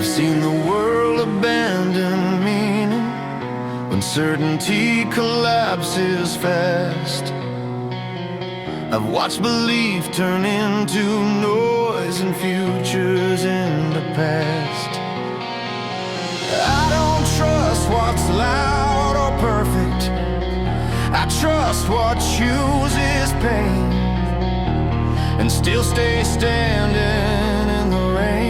I've seen the world abandon meaning when certainty collapses fast. I've watched belief turn into noise and futures in the past. I don't trust what's loud or perfect. I trust what chooses pain and still stay standing in the rain.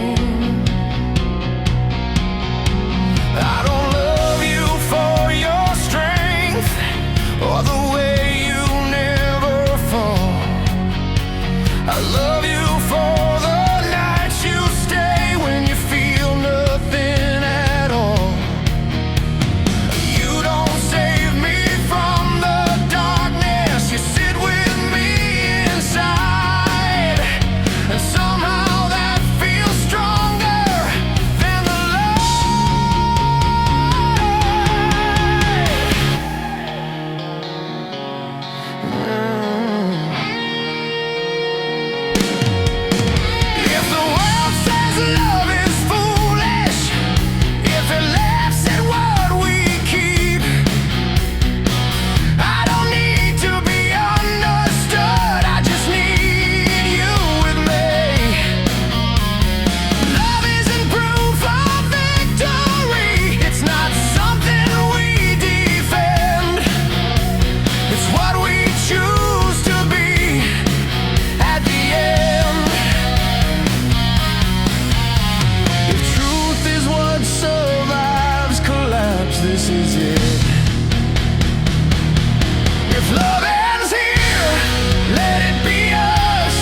I don't love you for your strength or the way you never fall. I love you for the nights you stay when you feel nothing at all. You don't save me from the darkness, you sit with me inside, and somehow that feels stronger than the If the world says love is foolish, if it laughs at what we keep, I don't need to be understood, I just need you with me. Love isn't proof of victory, it's not something we defend, it's what we choose to be at the end. If truth is what survives collapse, this is it. If love ends here, let it be us,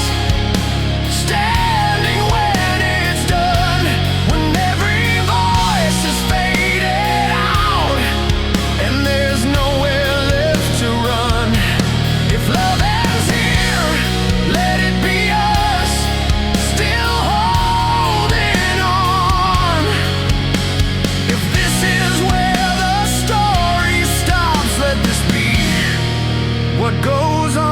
standing when it's done, when every voice is faded out and there's nowhere left to run. If love ends here, let it be us, still holding on. If this is where the story stops, let this be what goes on.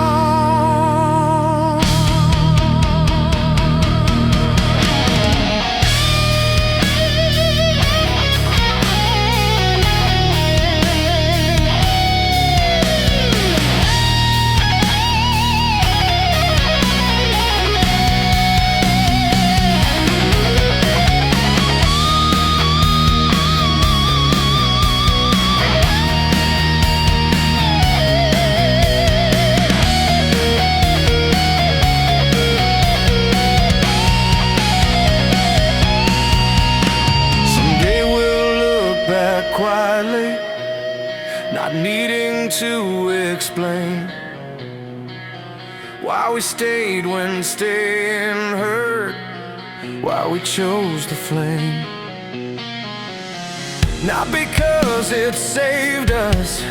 Someday we'll look back quietly, not needing to explain why we stayed when staying hurt, why we chose the flame. Not because it saved us,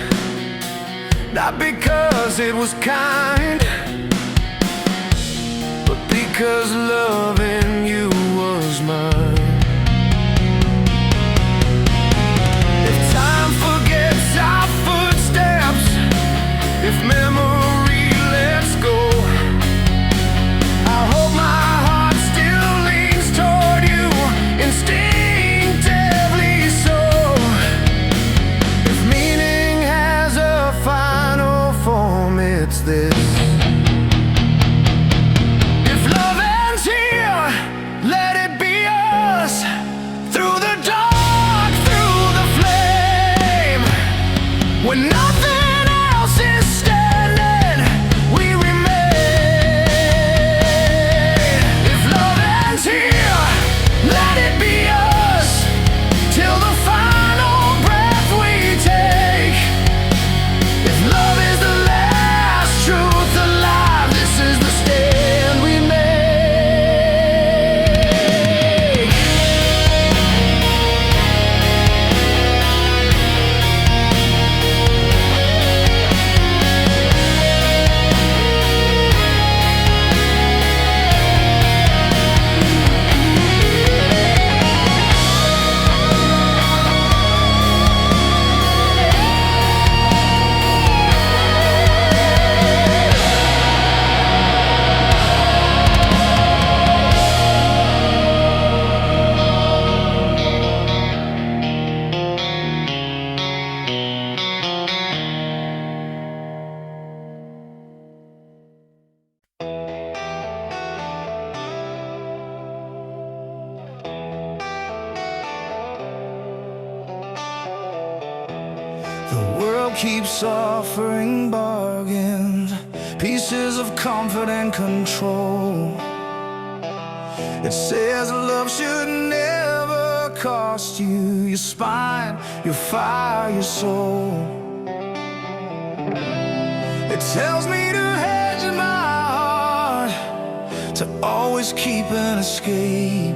not because it was kind, but because loving you was mine. If time forgets our footsteps, if memory lets go, I hope my heart still leans toward you, instinctively so. If meaning has a final form, it's this. If love ends here, The world keeps offering bargains, pieces of comfort and control. It says love should never cost you your spine, your fire, your soul. It tells me to hedge my heart, to always keep an escape.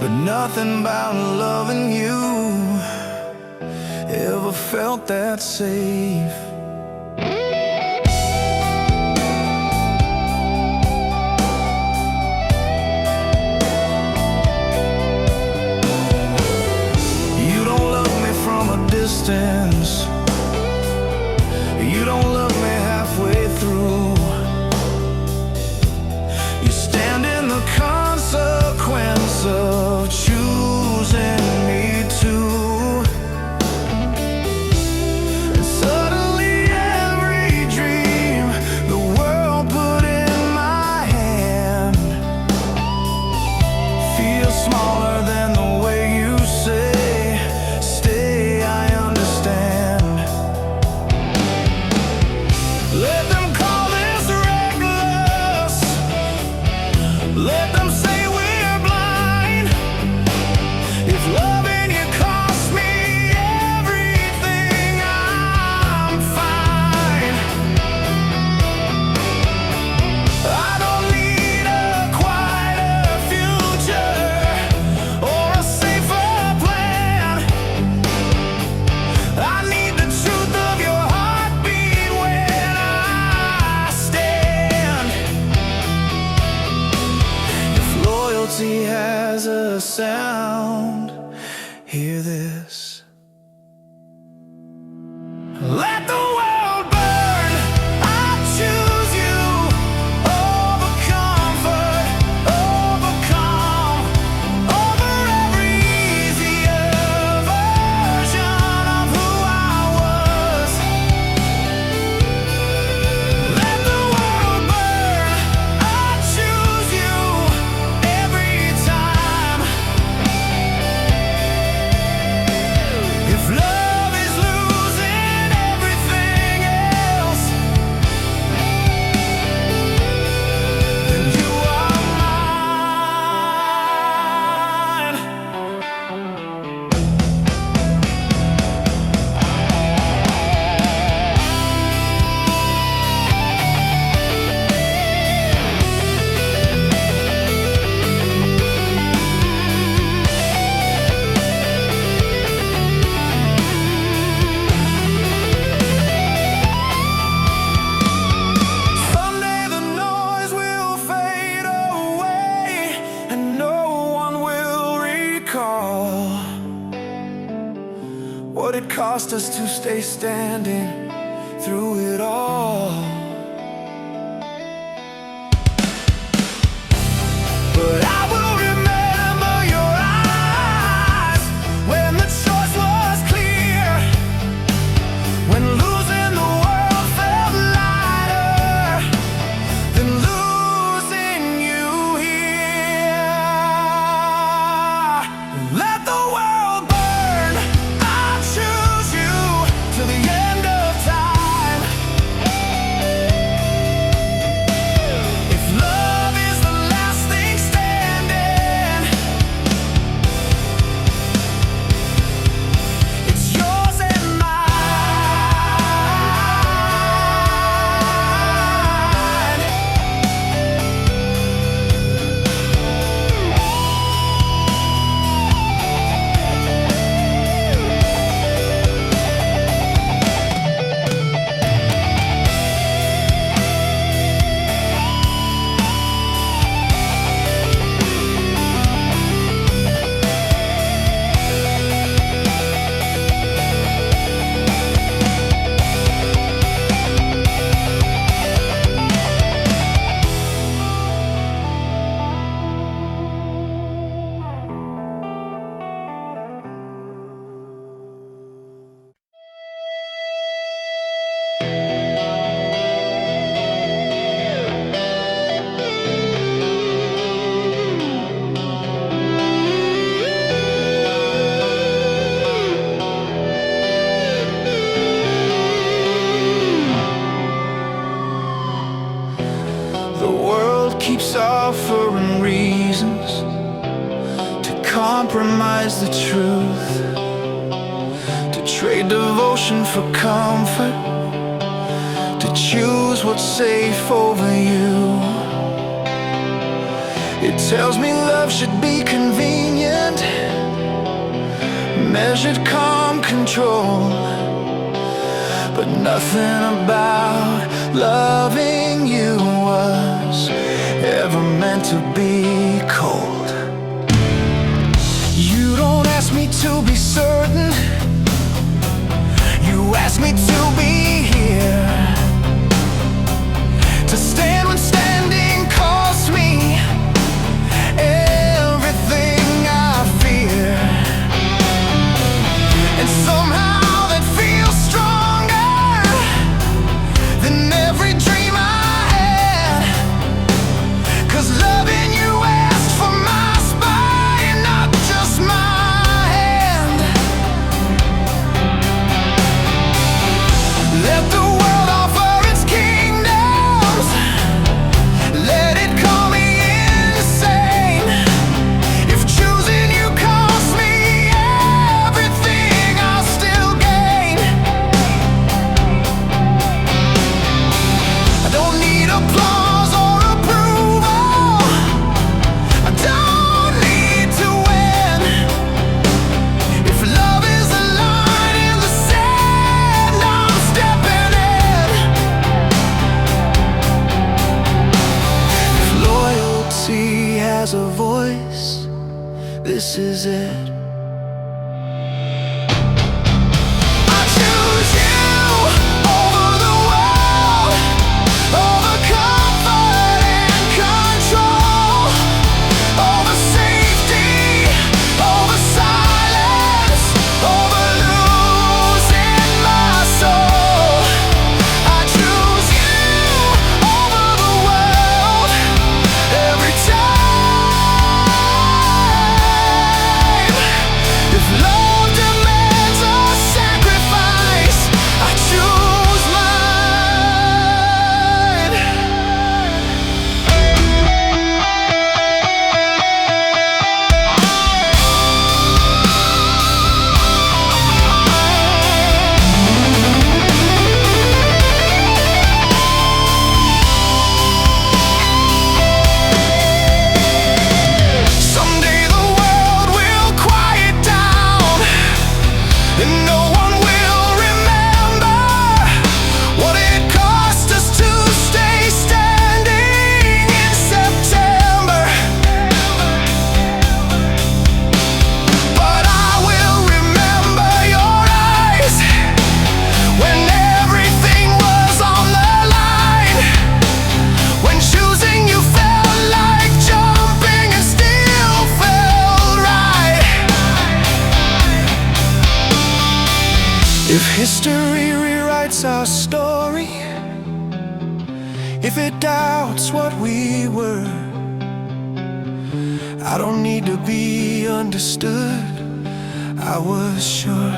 But nothing about loving you ever felt that safe. You don't love me from a distance, you don't love me halfway through. You stand in the consequence of choosing me to. And suddenly every dream the world put in my hand feels smaller than the way you say, stay, I understand. Let them call this reckless, let them say we're blind. If loving you costs me everything, I'm fine. I don't need a quieter future or a safer plan. I need the truth of your heartbeat when I stand. If loyalty has a sound, hear this. Let the world burn, I choose you over comfort, overcome, over every easier version of who I was. Let the world burn, I choose you every time. If love is losing everything else, then you are mine. Someday the noise will fade away and no one will recall what it cost us to stay standing through it all. But I will remember your eyes when the choice was clear, when losing the world felt lighter than losing you here. Let the world burn, I choose you till the end of time. compromise the truth, to trade devotion for comfort, to choose what's safe over you. It tells me love should be convenient, measured, calm control, but nothing about loving you was ever meant to be cold. You don't ask me to be certain, you ask me to be here, to stand when standing costs me everything I fear. And somehow that feels stronger than every dream I had, 'cause loving you asked for my spine, not just my hand. Let the world offer its kingdoms, let it call me insane. If choosing you costs me everything, I'll still gain. I don't need applause or approval, I don't need to win. If love is a line in the sand, I'm stepping in. If loyalty has a voice, this is it. I choose you over the world, over comfort and control, over safety, over silence, over losing my soul. I choose you over the world every time. If love demands a sacrifice, I choose mine. Someday the world will quiet down, and no one will remember what it cost us to stay standing in September. But I will remember your eyes when everything was on the line, when choosing you felt like jumping and still felt right. If history rewrites our story, if it doubts what we were, I don't need to be understood, I was sure.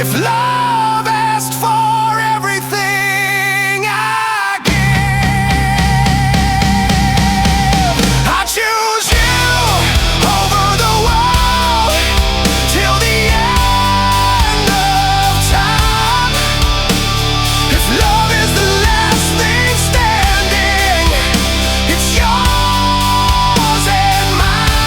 If love asked for everything I give, I choose you over the world till the end of time. If love is the last thing standing, it's yours and mine.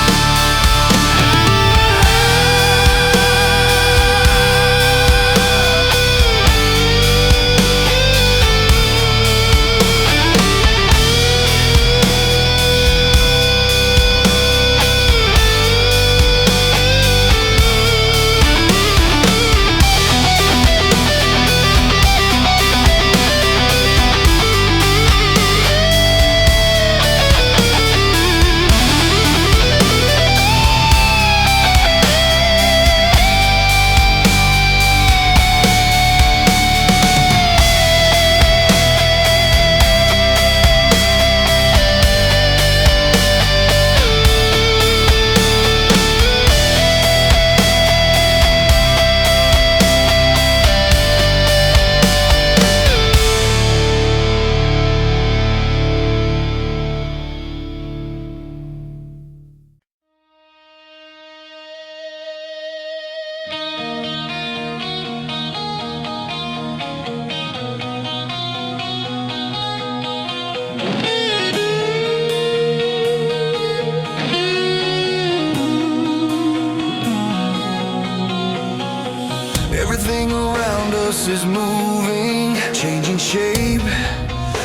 universe is moving, changing shape,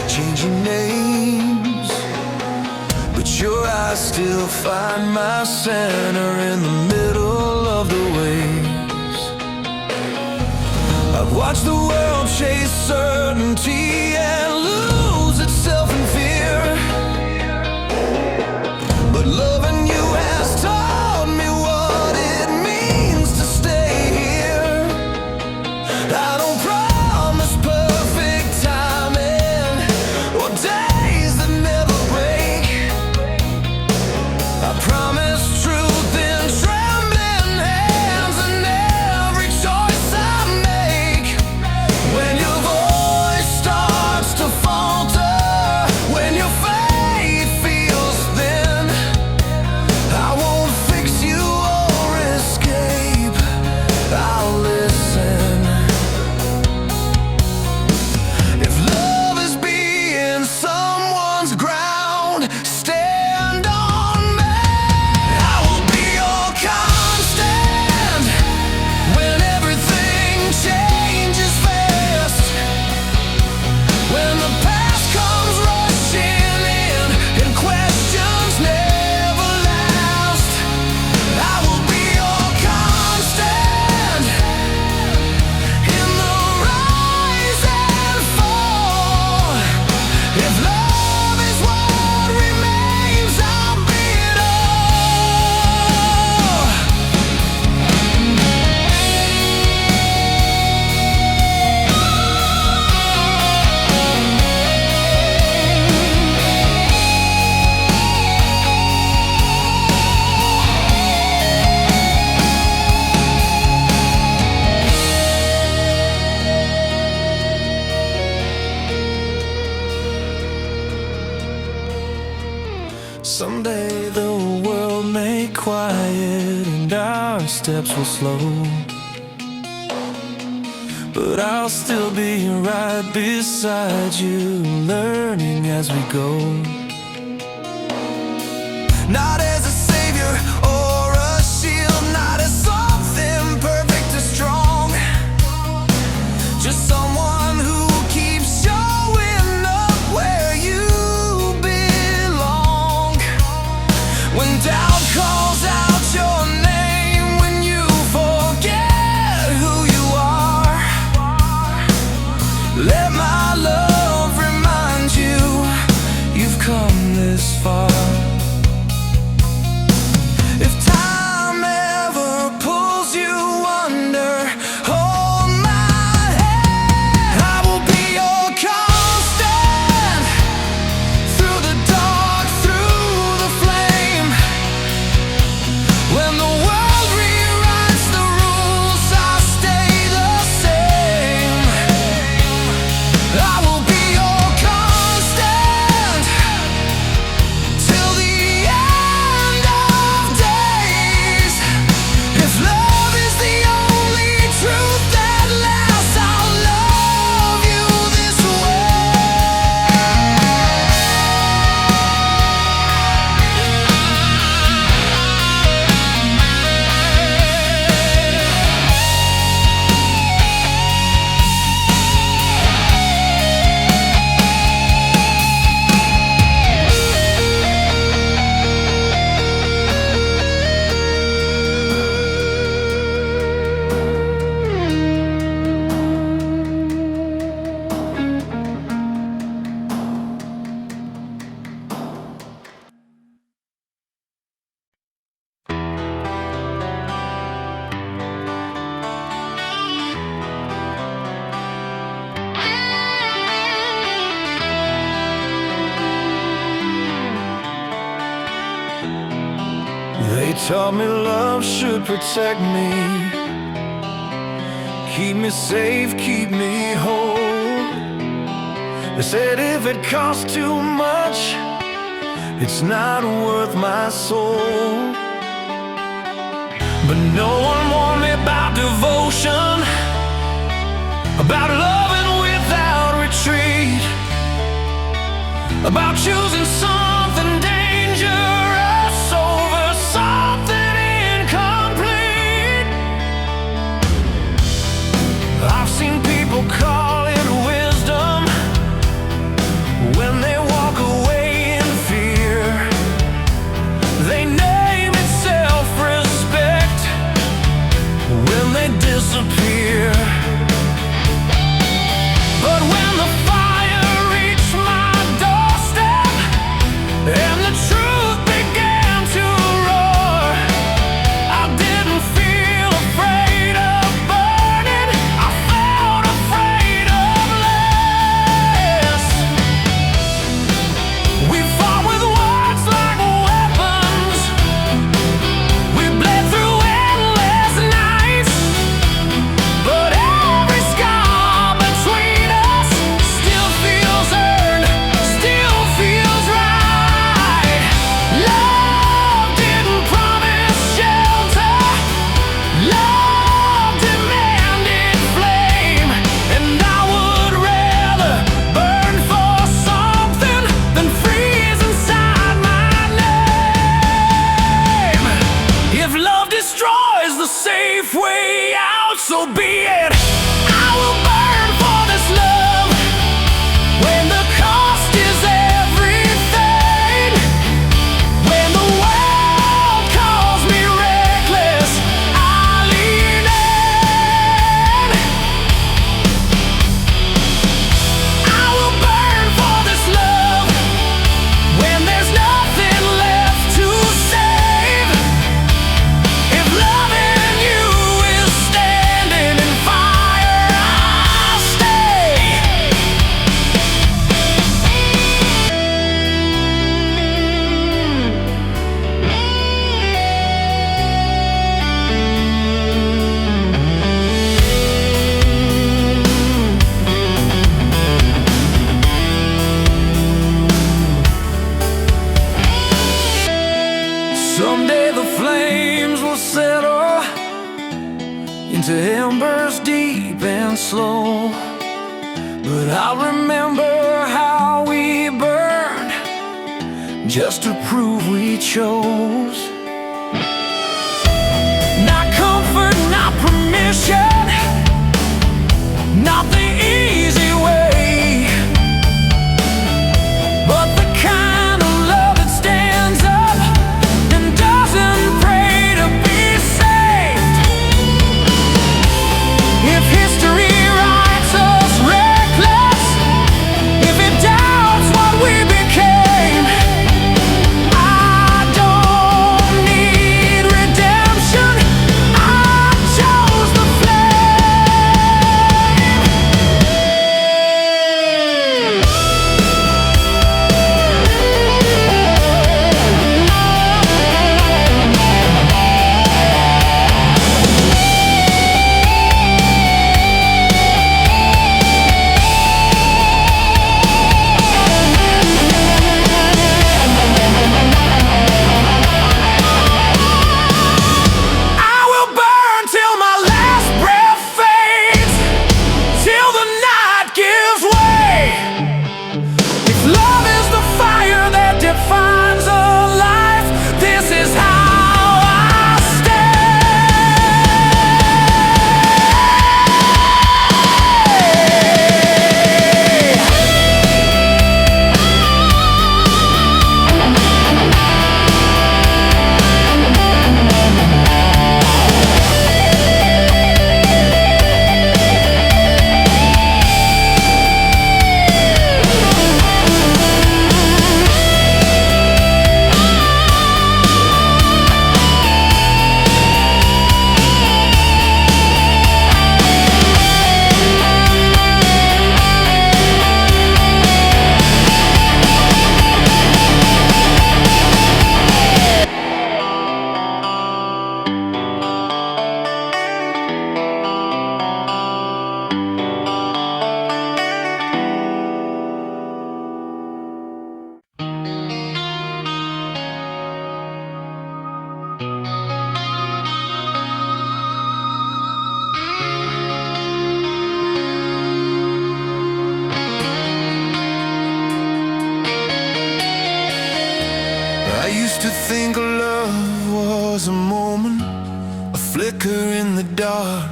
changing names, but your eyes still find my center in the middle of the waves. I've watched the world chase certainty and lose itself in fear, but loving you has taught me what it means to stay here. I don't promise perfect timing or days that never break. I promise truth in trembling hands and every choice I make. When your voice starts to falter, when your faith feels thin, I won't fix you or escape, I'll listen. If love is being someone's ground, stand on me. I will be your constant when everything changes fast. When the past comes rushing in and questions never last, I will be your constant in the rise and fall. If love is what remains, I'll be it all. Someday the world may quiet and our steps will slow, but I'll still be right beside you, learning as we go. Not as a savior or a shield, not as something perfect or strong, just someone who keeps showing up where you belong. When doubt calls out your name, when you forget who you are, let my love remind you you've come this far. If time ever pulls you under, hold my hand. I will be your constant through the dark, through the flame. When the world rewrites the rules, I'll stay the same. I will be your constant till the end of days. If love is the only truth that lasts, I'll love you this They taught me love should protect me, keep me safe, keep me whole. They said if it costs too much, it's not worth my soul. But no one warned me about devotion, about loving without retreat, about choosing something dangerous over something incomplete. I've seen people Someday the flames will settle into embers deep and slow, but I'll remember how we burned just to prove we chose. Not comfort, not permission, not the easy way, but the kind of love that stands up and doesn't pray to be saved. If history writes us reckless, if it doubts what we became, I don't need redemption, I chose the I used to think love was a moment, a flicker in the dark,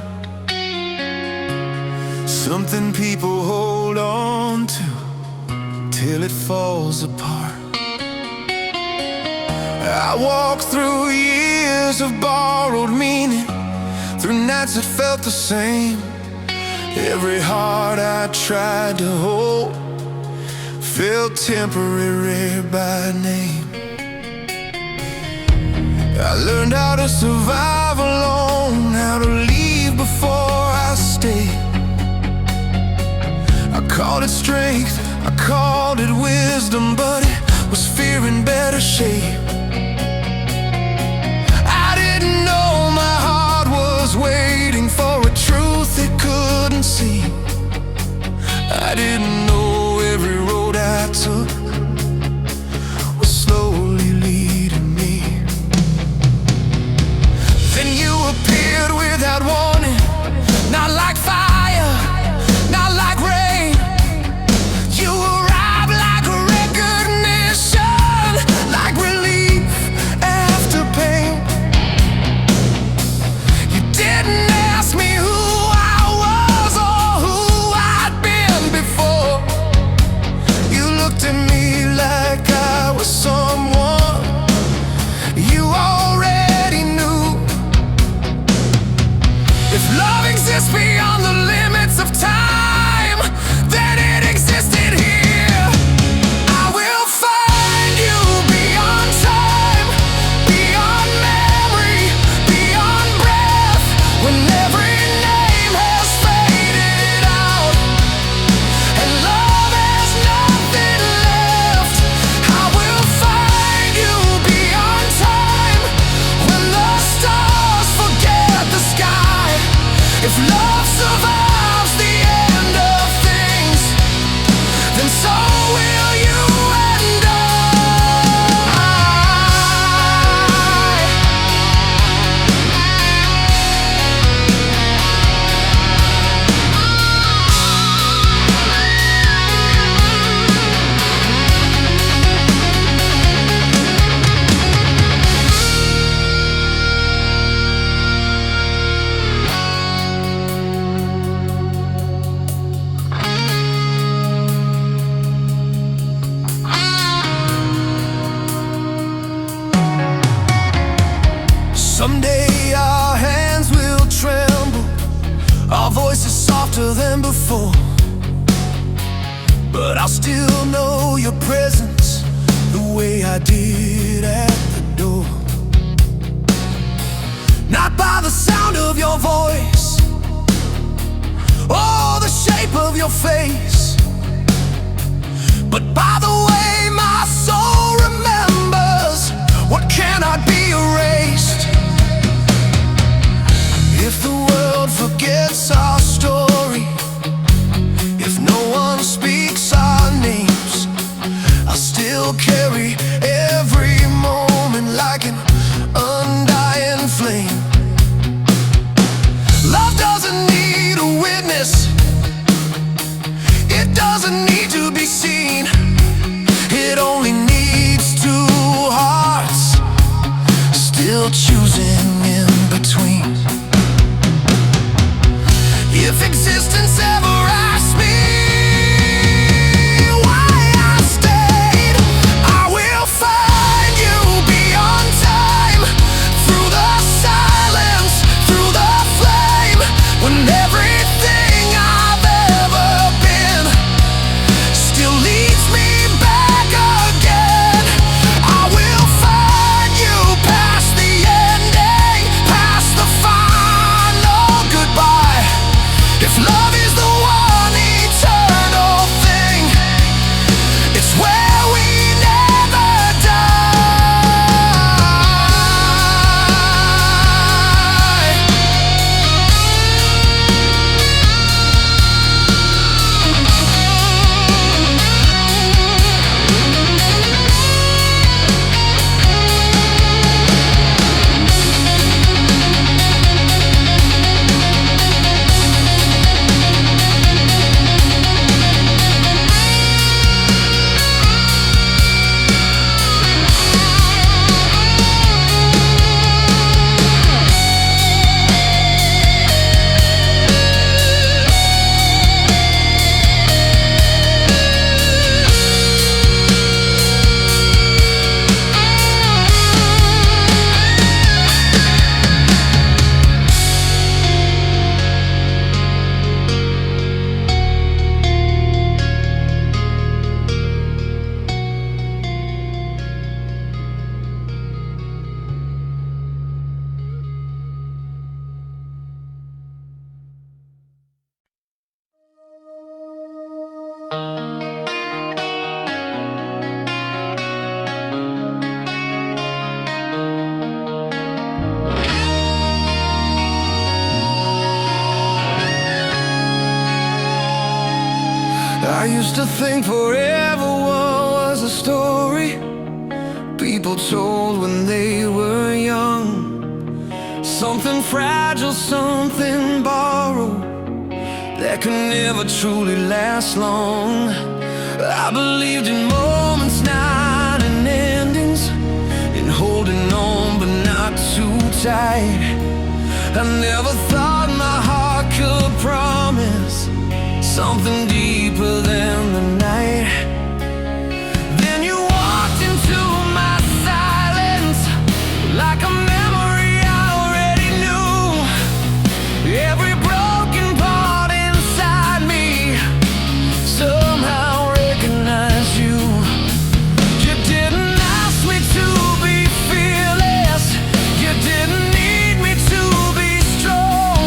something people hold on to till it falls apart. I walked through years of borrowed meaning, through nights that felt the same. Every heart I tried to hold felt temporary by name. I learned how to survive alone, how to leave before I stay. I called it strength, I called it wisdom, but it was fear in better shape. I didn't know my heart was waiting for a truth it couldn't see. I didn't know every road I took was slowly leading me. Then you appeared without warning, not like fire, not like rain. You arrived like a recognition, Someday our hands will tremble, our voices softer than before, but I'll still know your presence the way I did at the door. Not by the sound of your voice or the shape of your face, but by the way my soul remembers what cannot be erased. If the world forgets our story, if no one speaks our names, I'll still carry every moment like an undying flame. Love doesn't need a witness, it doesn't need to be seen, it only needs two hearts still choosing in between. If existence ever asks me why I stayed, I will find you beyond time, through the silence, through the flame, when everything I've ever been still leads me back again. I will find you past the ending, past the final goodbye. If love is the one eternal thing, it's where we never die. I used to think forever was a story people told when they were young, something fragile, something borrowed that could never truly last long. I believed in moments, not in endings, in holding on but not too tight. I never thought my heart could promise something deeper than the night. Then you walked into my silence like a memory I already knew. Every broken part inside me somehow recognized you. You didn't ask me to be fearless, you didn't need me to be strong.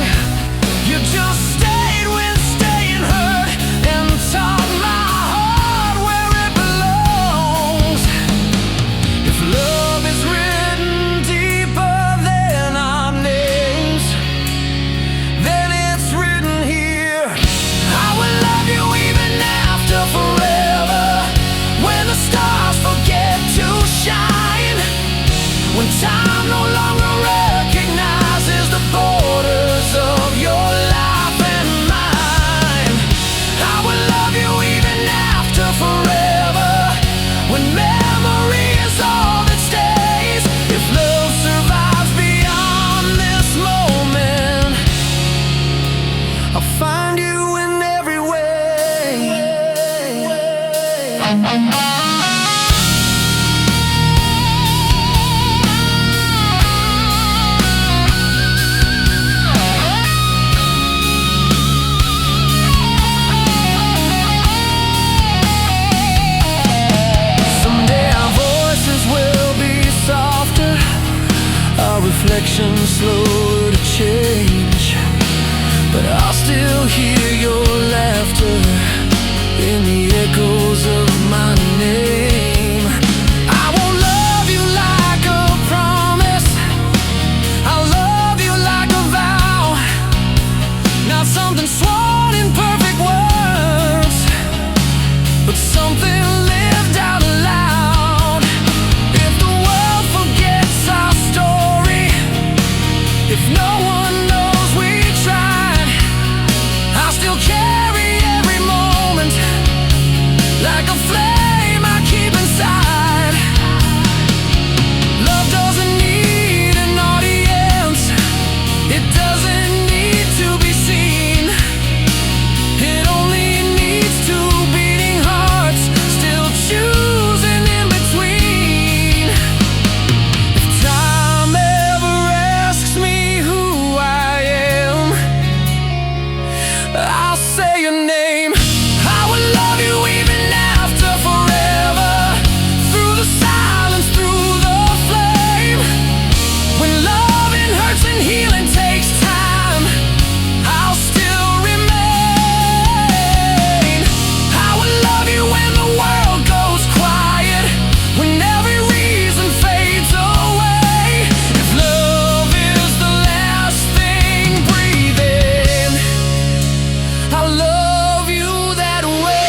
You just stayed when staying hurt and taught my directions slower to change, but I'll still hear your laughter in the echoes of my name. I won't love you like a promise, I'll love you like a vow, not something sworn in perfect words, but something lived out loud. If the world forgets our story, if no one knows we tried, I'll still carry every moment like a flame I keep inside. Love doesn't need an audience, it doesn't need to be seen, it only needs two beating hearts still choosing in between. If time ever asks me who I am, I'll say your name. I would love you even after forever, through the silence, through the flame. When loving hurts and healing takes time, I'll still remain. I would love you when the world goes quiet, when every reason fades away. If love is the last thing breathing, I'll love you that way.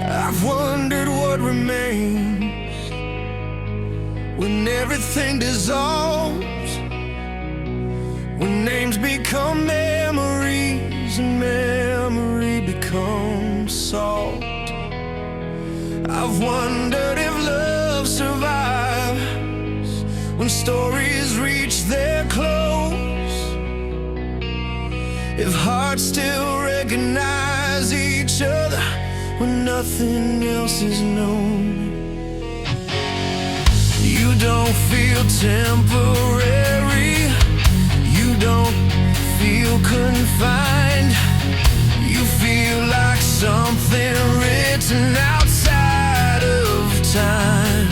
I've wondered what remains when everything dissolves, when names become memories and memory becomes salt. I've wondered if love survives when stories reach their close, if hearts still recognize each other when nothing else is known. You don't feel temporary, you don't feel confined, you feel like something written outside of time.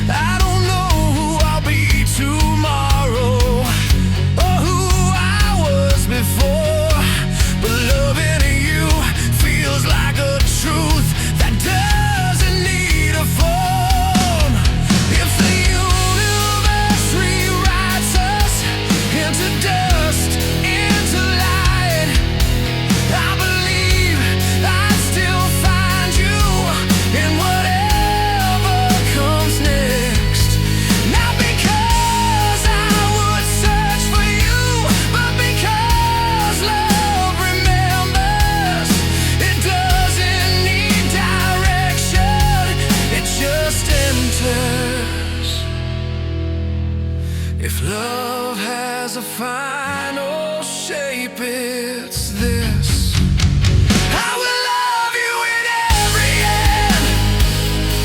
I don't know who I'll be tomorrow or who I was before, but loving you feels like a truth that doesn't need a form. If the universe rewrites us into dust, into light, I believe I'd still final shape, it's this. I will love you in every end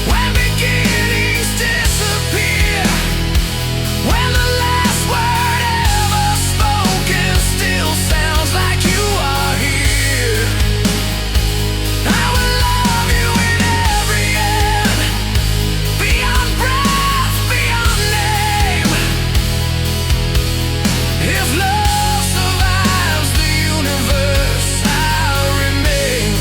when beginnings disappear, when the last word ever spoken still sounds like you are here. I will love you in every end, beyond breath, beyond name. If love survives the universe, I'll remain.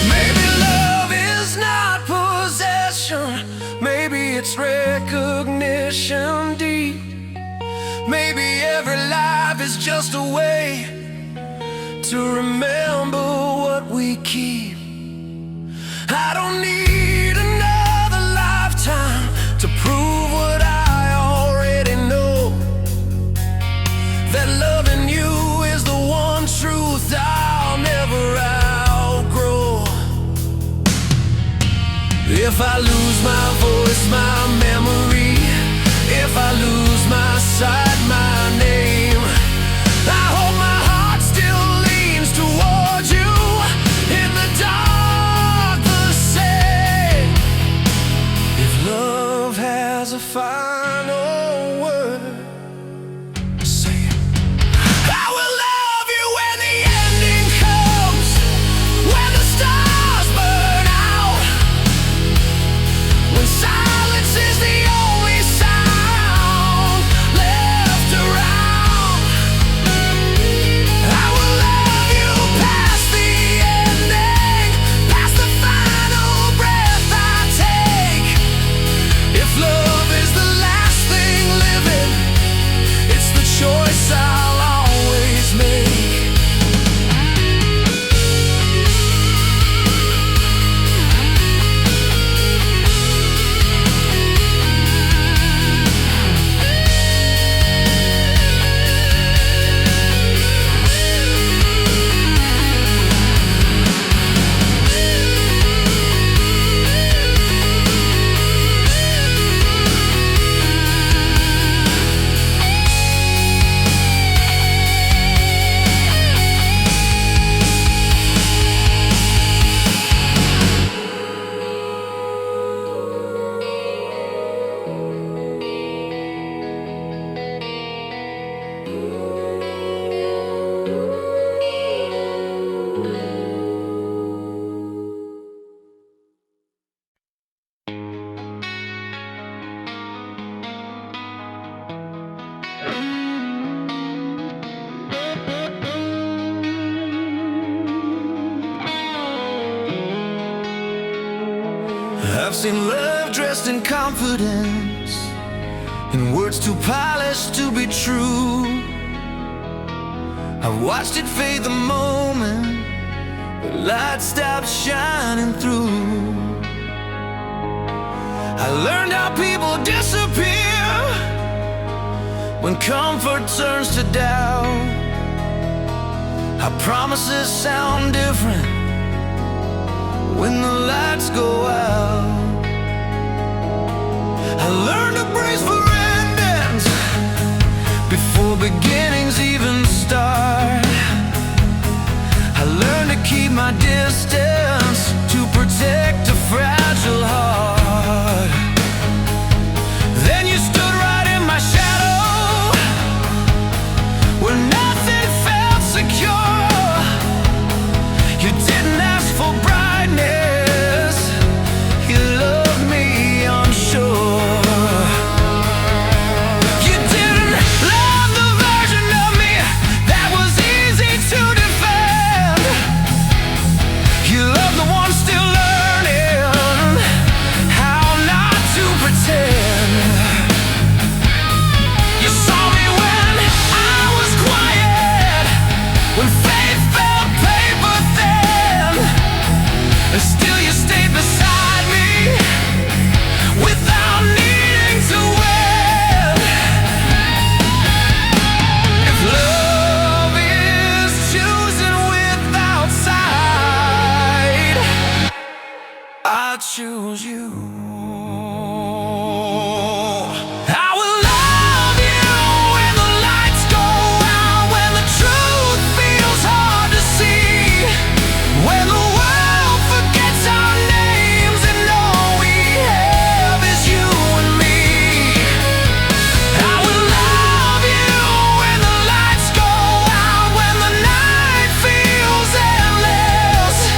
Maybe love is not possession, maybe it's recognition deep. Maybe every life is just a way to remember what we keep. I don't need another lifetime to prove what I already know, that loving you is the one truth I'll never outgrow. If I lose my voice, my memory, if I lose my sight, my name, I hope my heart still leans towards you in the dark the same. If love has a final word, say it. I will love you when the ending comes, when the stars burn out, when silence is the only sound left around. I will love you past the ending, past the final breath I take. If love is the last thing living, it's the choice I'll always make. I've seen love dressed in confidence, in words too polished to be true. I've watched it fade the moment the light stopped shining through. I learned how people disappear when comfort turns to doubt, how promises sound different when the lights go out. I learned to brace for endings before beginnings even start. I learned to keep my distance to protect a fragile heart. Then you stood right in my shadow where nothing felt secure. You didn't ask for brightness, you loved me unsure. You didn't love the version of me that was easy to defend. You loved the one still learning, I choose you. I will love you when the lights go out, when the truth feels hard to see, when the world forgets our names and all we have is you and me. I will love you when the lights go out, when the night feels endless.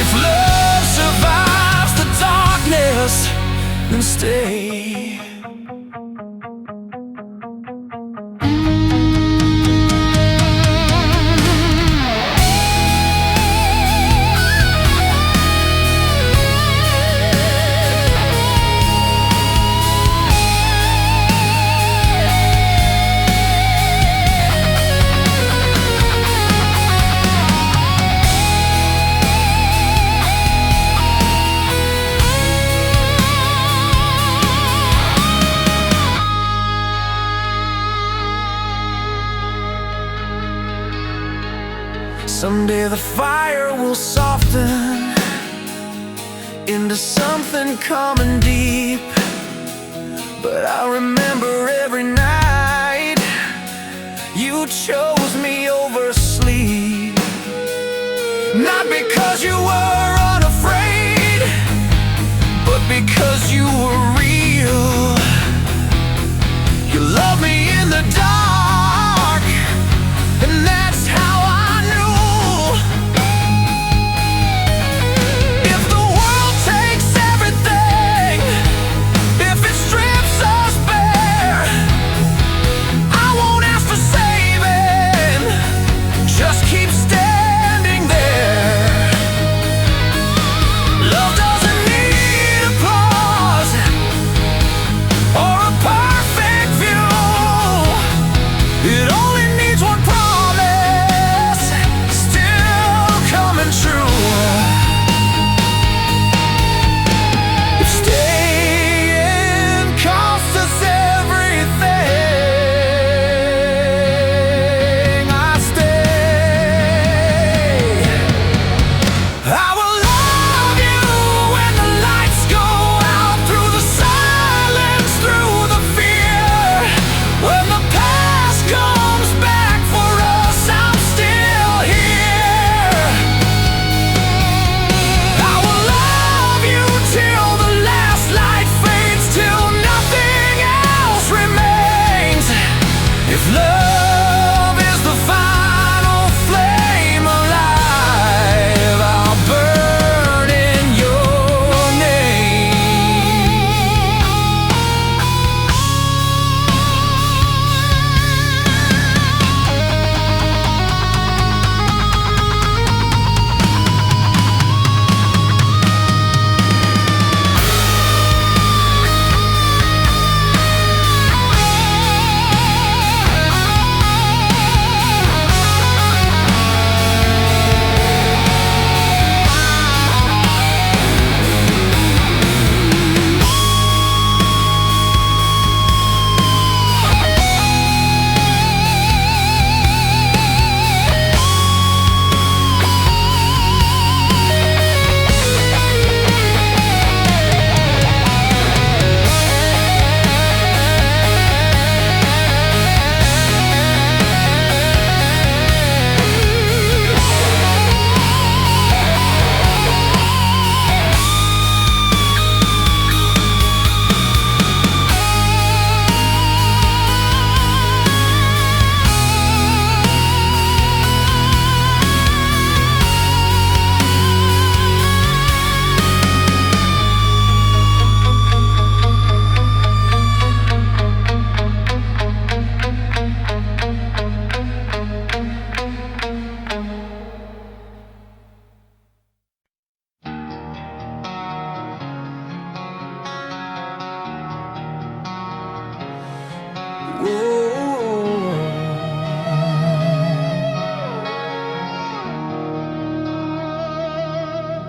If love survives the darkness, then stay. Someday the fire will soften into something calm and deep, but I remember every night you chose me over sleep. Not because you were unafraid, but because you were real. You loved me in the dark, and that's how I knew. If the world takes everything, if it strips us bare, I won't ask for saving, just keep standing there. Love doesn't need applause or a perfect view. It only needs one promise, still coming true. If staying costs us everything, I stay. I will love you when the lights go out, through the silence, through the fear. When the past comes back for us, I'm still here. I will love you till the last light fades, till nothing else remains. If love is the final flame alive, I'll burn in your name.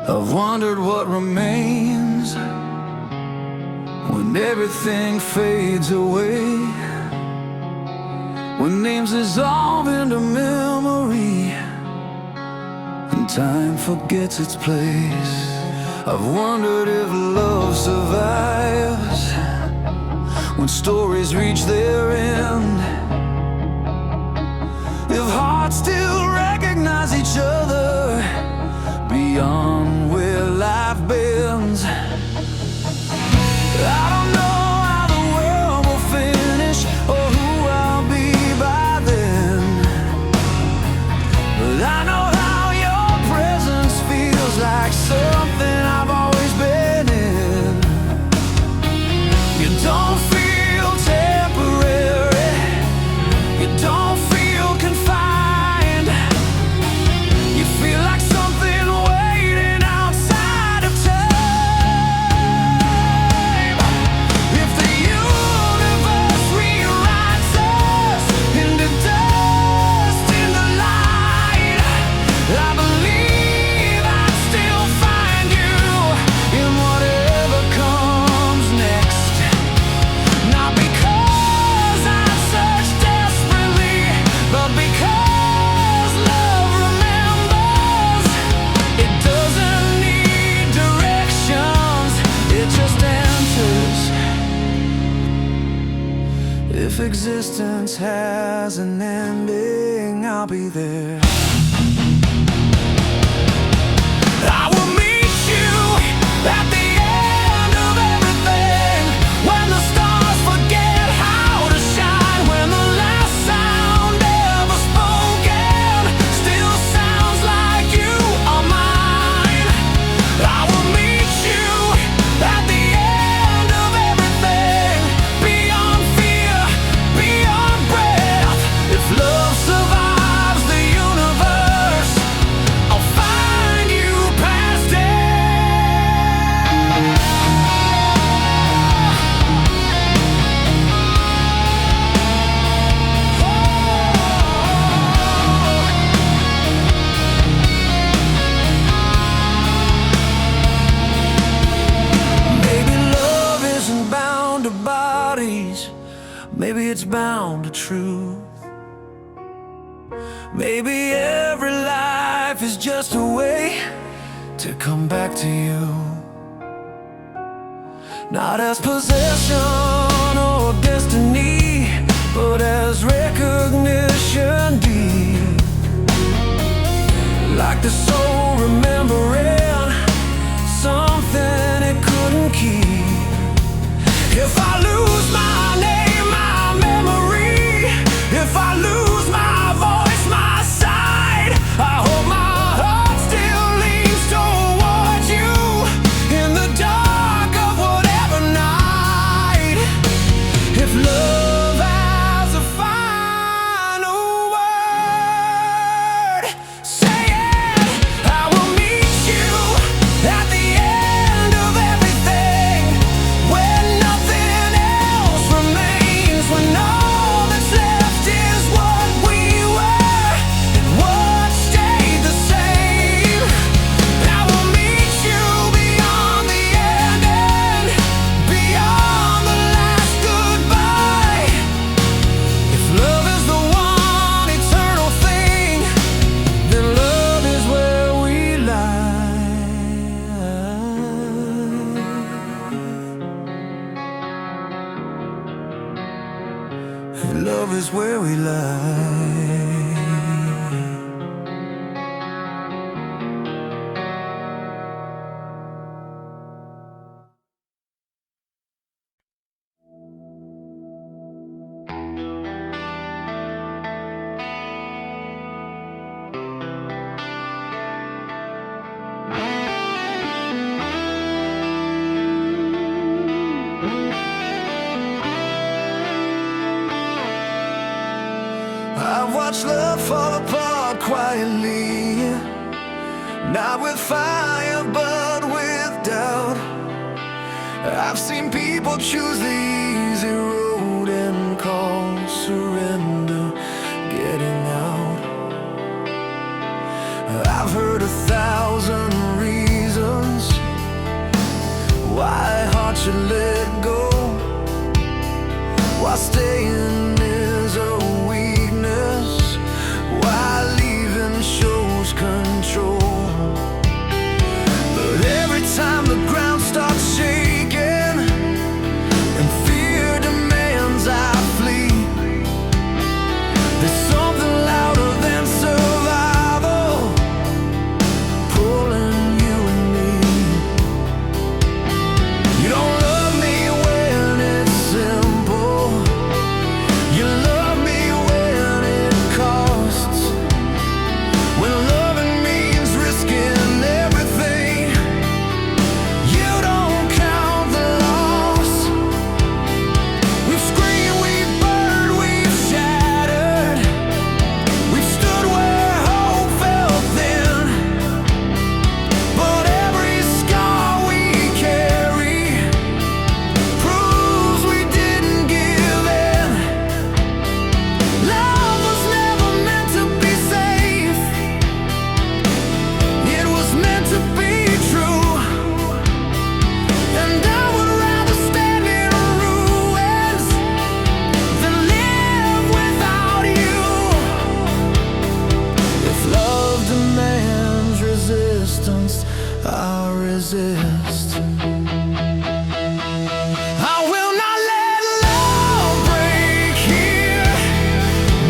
I've wondered what remains when everything fades away, when names dissolve into memory and time forgets its place. I've wondered if love survives when stories reach their end, if hearts still recognize each other beyond where life bends. I don't know how the world will finish or who I'll be by then, but I know how your presence feels like something I've always been in. You don't feel temporary, you don't feel confined, you feel like something waiting outside of time. If the universe rewrites us into dust in the light, I believe I'd still find you in whatever comes next. Not because I search desperately, but because love remembers. It doesn't need directions, it just enters. If existence has an ending, I'll be there. I will meet you at the end of everything, when the stars forget how to shine, when the last sound ever spoken still sounds like you are mine. I will meet you at the end of everything, beyond fear, beyond breath. If love survives the universe, I'll find you past death. Maybe love isn't bound to bodies, maybe it's bound to truth. Maybe every life is just a way to come back to you, not as possession or destiny, but as recognition deep, like the soul remembering something it couldn't keep. If I lose my name, my memory, if I lose my voice, my sight, I hope my heart still leans towards you in the dark of whatever night. If love has a final word, say it. I will meet you at the end of everything, when nothing else remains, when all that's left is what we were and what stayed the same. I will meet you beyond the ending, beyond the last goodbye. If love is the one eternal thing, then love is where we lie. Love is where we lie. I've watched love fall apart quietly, not with fire but with doubt. I've seen people choose the easy road and call surrender getting out. I've heard 1,000 reasons why hearts should let go, why staying is a weakness, why leaving shows control. But every time resist. I will not let love break here.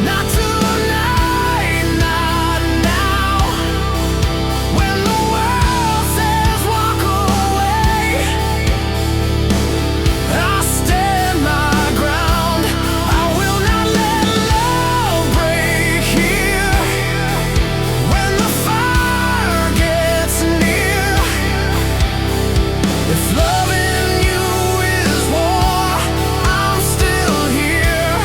Not tonight, not now. When the world says walk away, I stand my ground. I will not let love break here. When the fire gets near, if loving you is war, I'm still here.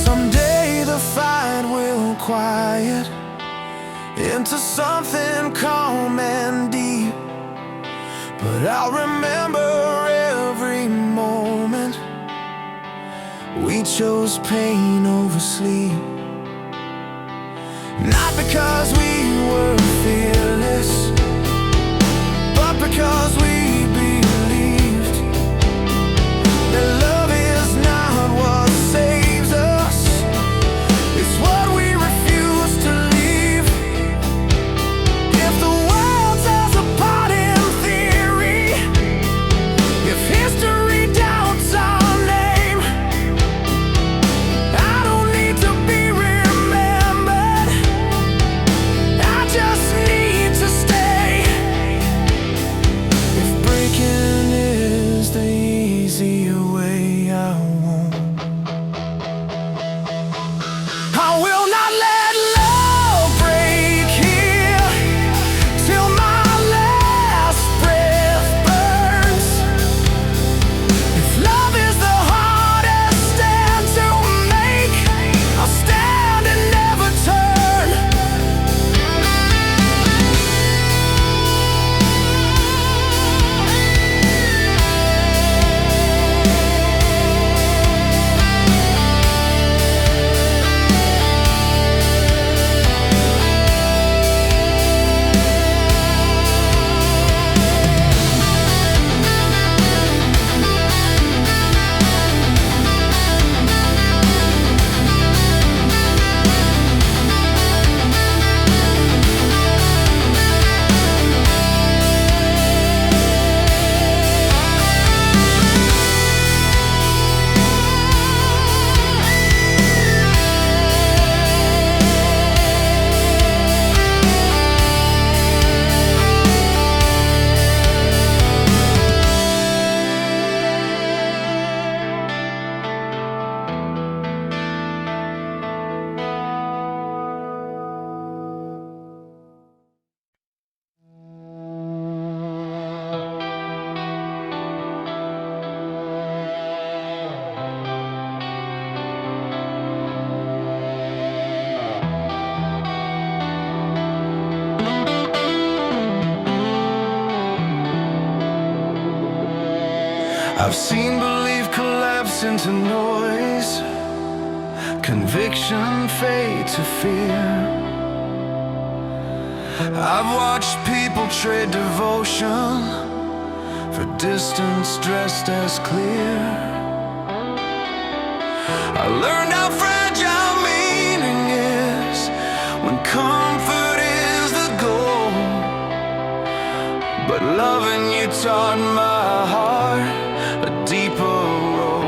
Someday the fight will quiet into something calm and deep, but I'll remember every moment we chose pain over sleep. Not because we were fearless, but because we believed that love is not what saves us, it's what we refuse to leave. If the world tells apart in theory, if history doubts our name, I don't need to be remembered, I just need to stay. If breaking is the easier way, I won't. I will not let love break here till my last breath burns. If love is the hardest stand to make, I'll stand and never turn. I've seen belief collapse into noise, conviction fade to fear. I've watched people trade devotion for distance dressed as clear. I learned how fragile meaning is when comfort is the goal. But loving you taught my heart a deeper role.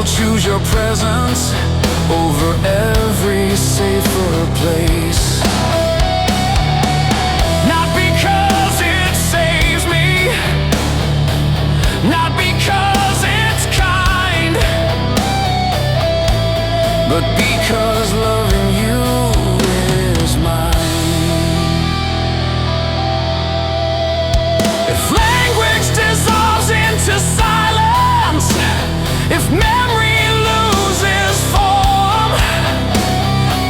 choose your presence over every safer place. Not because it saves me, not because it's kind, but because loving you is mine. If language dissolves into silence, if memory loses form,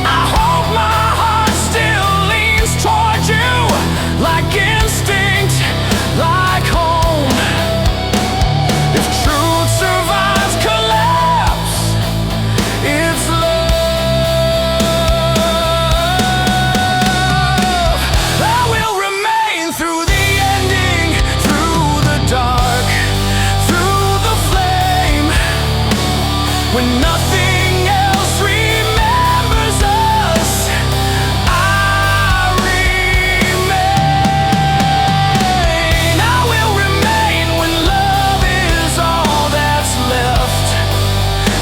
I hope my heart still leans toward you, like instinct, like home. If truth survives collapse, it's love. I will remain through the ending, through the dark, through the flame. When nothing else remembers us, I remain. I will remain when love is all that's left,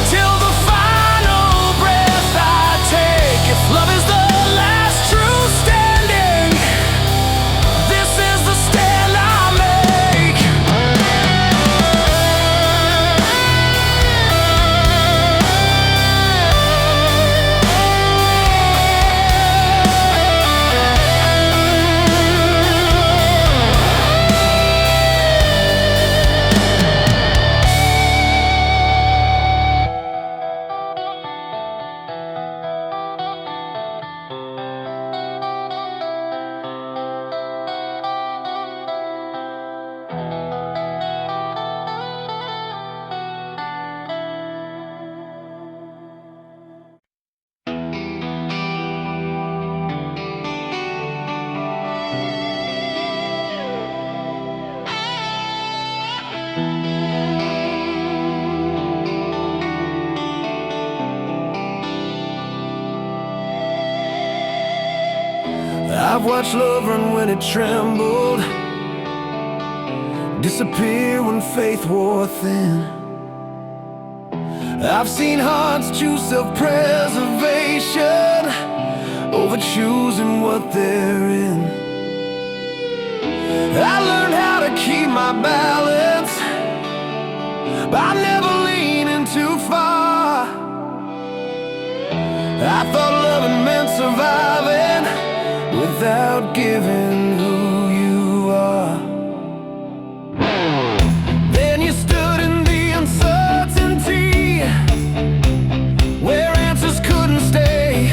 till the final breath I take. If love is the last true standing, this is the stand I make. I've watched love run when it trembled, disappear when faith wore thin. I've seen hearts choose self-preservation over choosing what they're in. I learned how to keep my balance by never leaning too far. I thought loving meant surviving without giving who you are. Then you stood in the uncertainty, where answers couldn't stay.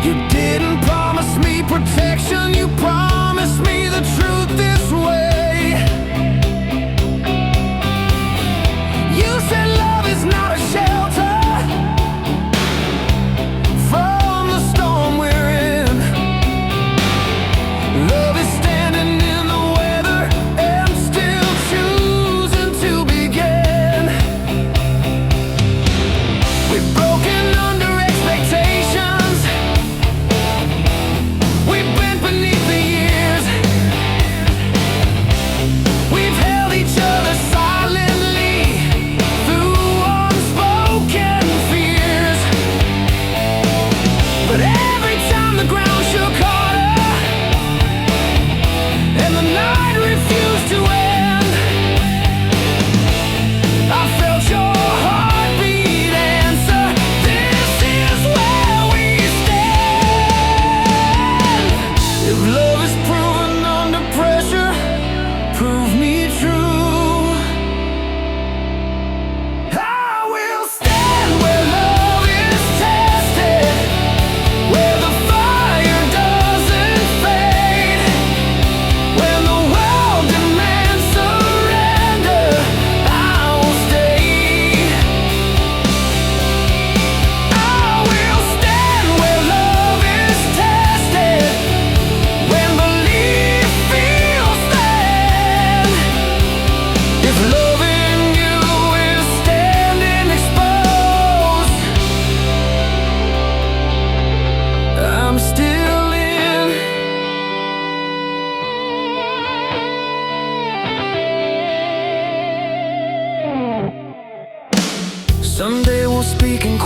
You didn't promise me protection, you promised me the truth this way. You said love is not a shelter from the storm we're in.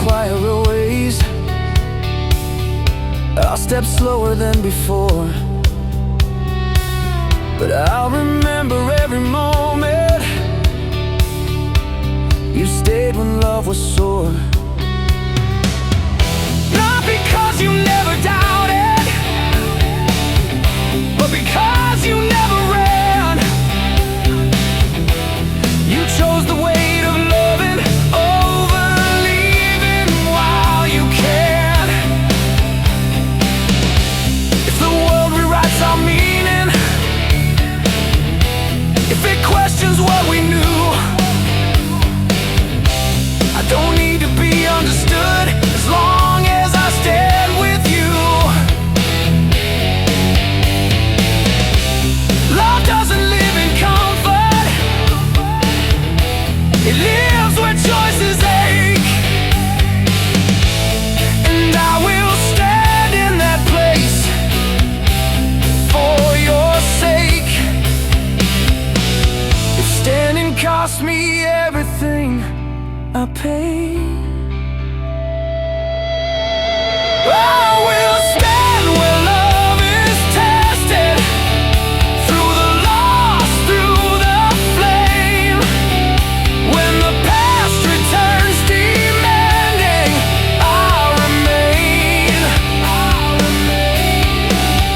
quieter ways. I'll step slower than before, but I'll remember every moment you stayed when love was sore. Not because you never doubted, but because you never ran. You chose the weight of loving over leaving while you can. If the world rewrites our meaning, if it questions what we knew, I don't need to be understood as long as I stand with you. Love doesn't live in comfort, it lives where choices ache. And I will stand in that place for your sake. If standing costs me everything I pay, I will stand where love is tested, through the loss, through the flame. When the past returns demanding, I'll remain.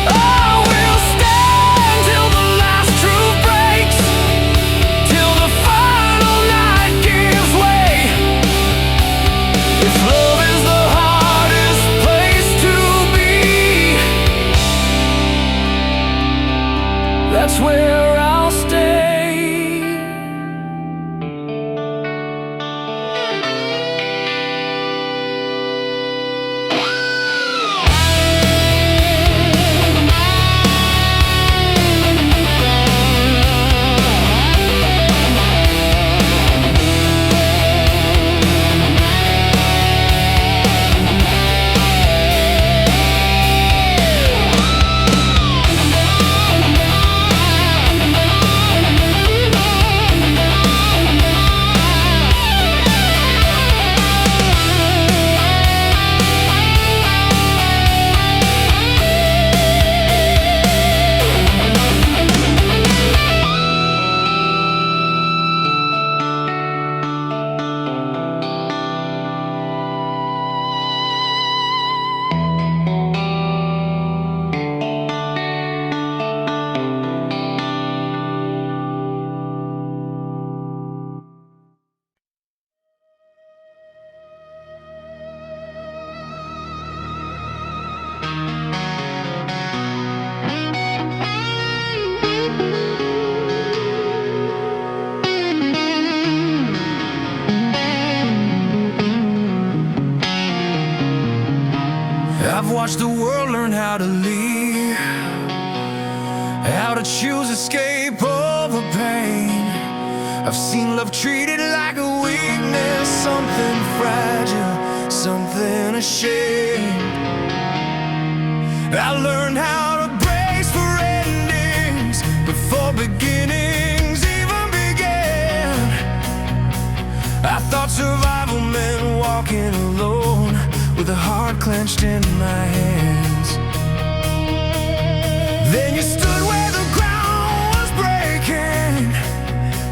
I will stand till the last truth breaks, till the final night gives way. If love is the hardest place to be, that's where I'll stay. I've watched the world learn how to leave, how to choose escape over pain. I've seen love treated like a weakness, something fragile, something ashamed. I learned how to brace for endings before beginnings even began. I thought survival meant walking alone with a heart clenched in my hands. Then you stood where the ground was breaking,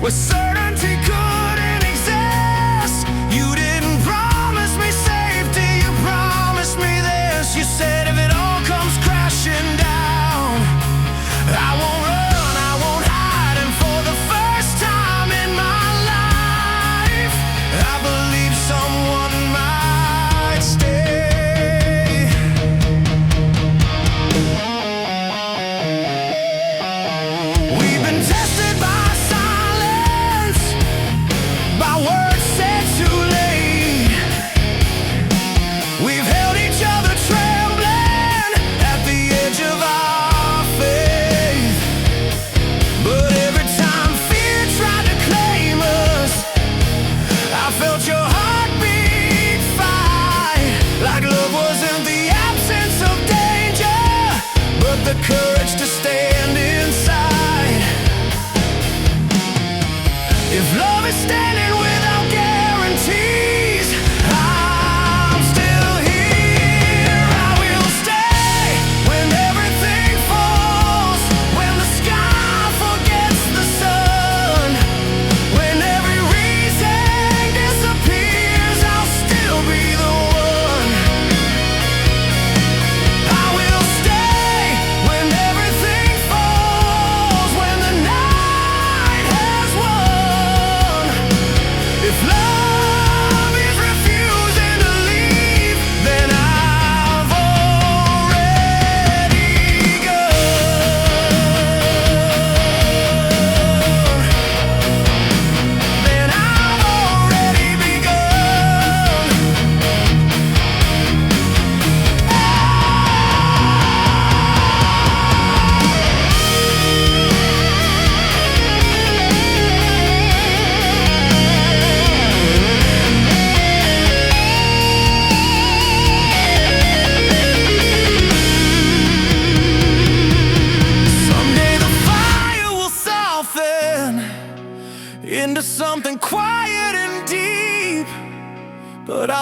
where certainty couldn't exist. You didn't promise me safety, you promised me this. You said if it all comes crashing down, I won't run, I won't hide. And for the first time in my life, I believe someone might stay. We've been tested by silence,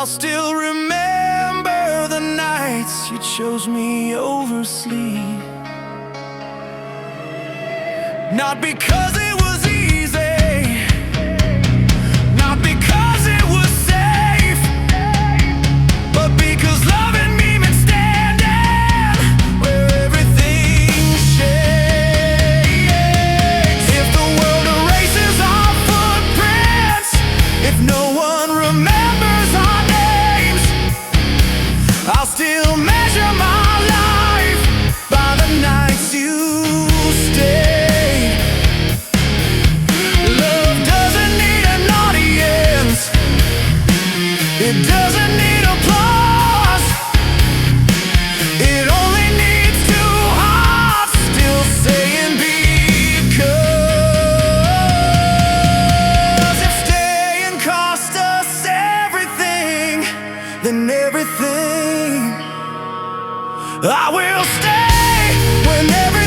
I'll still remember the nights you chose me over sleep. Not because it was easy, not because it was safe, but because loving me meant standing where everything shakes. If the world erases our footprints, if no one remembers our names, I'll still measure my life by the nights you stay. Love doesn't need an audience, it doesn't need applause, it only needs two hearts still saying because. If staying cost us everything, then everything, I will stay when everything